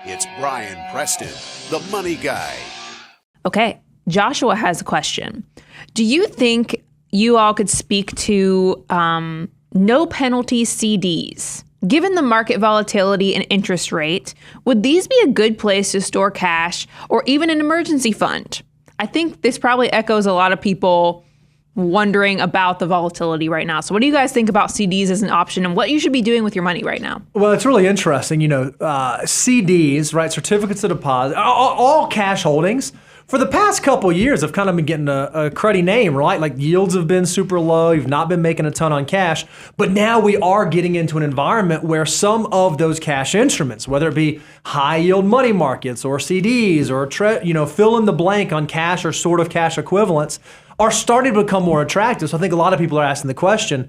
It's Brian Preston, the Money Guy. Okay, Joshua has a question. Do you think you all could speak to no penalty CDs? Given the market volatility and interest rate, would these be a good place to store cash or even an emergency fund? I think this probably echoes a lot of people wondering about the volatility right now. So what do you guys think about CDs as an option and what you should be doing with your money right now? Well, it's really interesting. CDs, right? Certificates of deposit, all cash holdings for the past couple of years have kind of been getting a cruddy name, right? Like yields have been super low. You've not been making a ton on cash. But now we are getting into an environment where some of those cash instruments, whether it be high yield money markets or CDs or, fill in the blank on cash or sort of cash equivalents, are starting to become more attractive. So I think a lot of people are asking the question,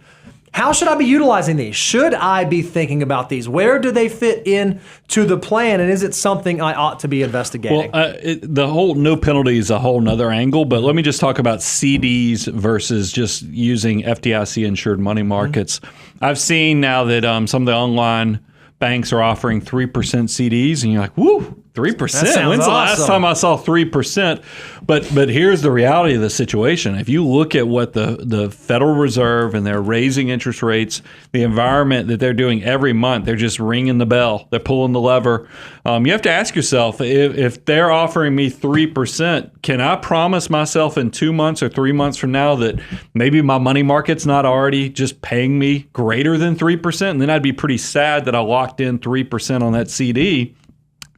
how should I be utilizing these? Should I be thinking about these? Where do they fit in to the plan? And is it something I ought to be investigating? Well, the whole no penalty is a whole nother angle, but let me just talk about CDs versus just using FDIC insured money markets. Mm-hmm. I've seen now that some of the online banks are offering 3% CDs, and you're like, woo, 3%. When's the last time I saw 3%? But here's the reality of the situation. If you look at what the Federal Reserve and they're raising interest rates, the environment that they're doing every month, they're just ringing the bell. They're pulling the lever. You have to ask yourself, if they're offering me 3%, can I promise myself in 2 months or 3 months from now that maybe my money market's not already just paying me greater than 3%? And then I'd be pretty sad that I locked in 3% on that CD.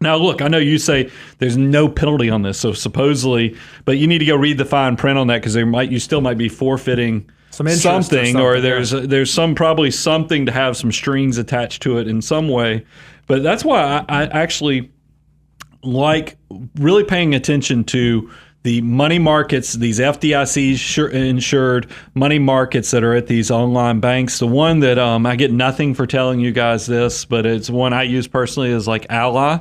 Now, look, I know you say there's no penalty on this, so supposedly, but you need to go read the fine print on that because you still might be forfeiting something, or there's probably something to have some strings attached to it in some way. But that's why I actually like really paying attention to the money markets, these FDIC insured money markets that are at these online banks. The one that I get nothing for telling you guys this, but it's one I use personally is like Ally.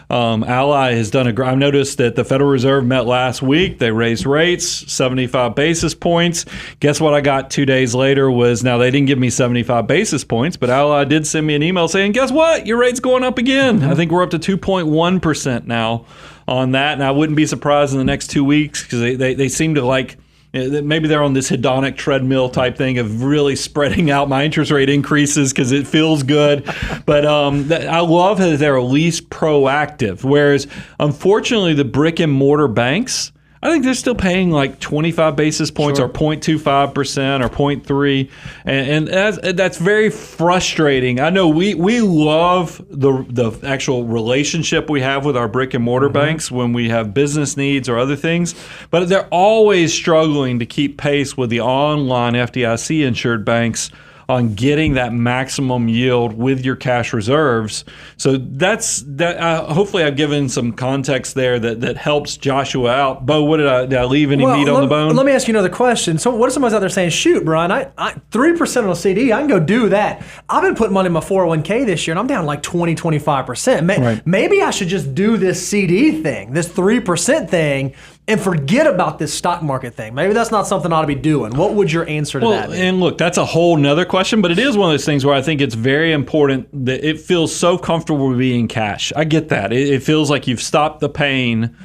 Ally has done I've noticed that the Federal Reserve met last week. They raised rates 75 basis points. Guess what I got 2 days later was, now they didn't give me 75 basis points, but Ally did send me an email saying, guess what? Your rate's going up again. I think we're up to 2.1% now on that, and I wouldn't be surprised in the next 2 weeks because they seem to like, maybe they're on this hedonic treadmill type thing of really spreading out my interest rate increases because it feels good. But I love that they're at least proactive, whereas unfortunately the brick and mortar banks, I think they're still paying like 25 basis points or 0.25% or 0.3. And that's very frustrating. I know we love the actual relationship we have with our brick and mortar banks when we have business needs or other things, but they're always struggling to keep pace with the online FDIC insured banks on getting that maximum yield with your cash reserves. So that's that. Hopefully I've given some context there that helps Joshua out. Bo, what did I leave any meat on the bone? Let me ask you another question. So what if somebody's out there saying, shoot, Brian, I 3% on a CD, I can go do that. I've been putting money in my 401k this year and I'm down like 20-25%. Right. Maybe I should just do this CD thing, this 3% thing, and forget about this stock market thing. Maybe that's not something I ought to be doing. What would your answer to that be? And look, that's a whole nother question, but it is one of those things where I think it's very important that it feels so comfortable to be in cash. I get that. It feels like you've stopped the pain,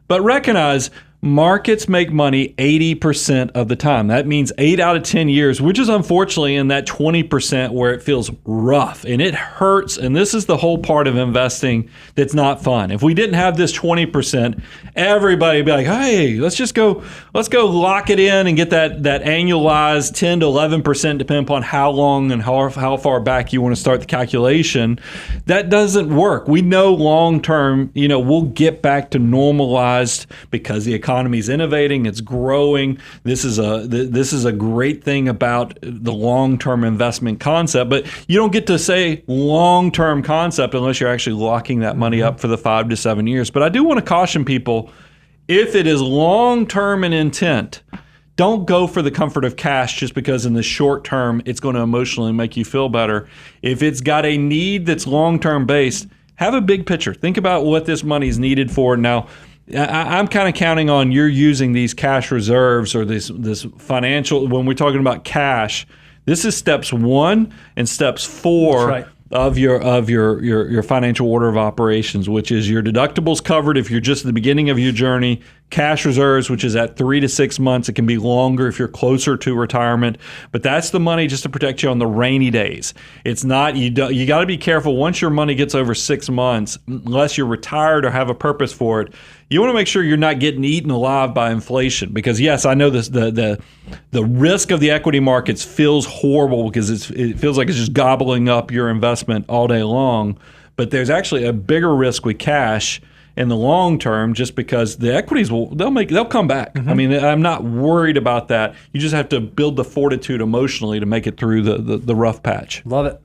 but recognize markets make money 80% of the time. That means 8 out of 10 years, which is unfortunately in that 20% where it feels rough and it hurts. And this is the whole part of investing that's not fun. If we didn't have this 20%, everybody would be like, hey, let's go lock it in and get that annualized 10 to 11%, depending upon how long and how far back you want to start the calculation. That doesn't work. We know long term, we'll get back to normalized because the economy's innovating, it's growing. This is a great thing about the long-term investment concept, but you don't get to say long-term concept unless you're actually locking that money up for the 5 to 7 years. But I do want to caution people, if it is long-term in intent, don't go for the comfort of cash just because in the short term it's going to emotionally make you feel better. If it's got a need that's long-term based, have a big picture. Think about what this money is needed for. Now, I'm kind of counting on you're using these cash reserves or this financial, when we're talking about cash, this is steps 1 and steps 4 of your financial order of operations, which is your deductibles covered if you're just at the beginning of your journey, cash reserves, which is at 3 to 6 months. It can be longer if you're closer to retirement, but that's the money just to protect you on the rainy days. It's not, you got to be careful once your money gets over 6 months, unless you're retired or have a purpose for it. You want to make sure you're not getting eaten alive by inflation, because yes, I know this, the risk of the equity markets feels horrible because it feels like it's just gobbling up your investment all day long, but there's actually a bigger risk with cash in the long term, just because the equities they'll come back. I mean, I'm not worried about that. You just have to build the fortitude emotionally to make it through the rough patch. Love it.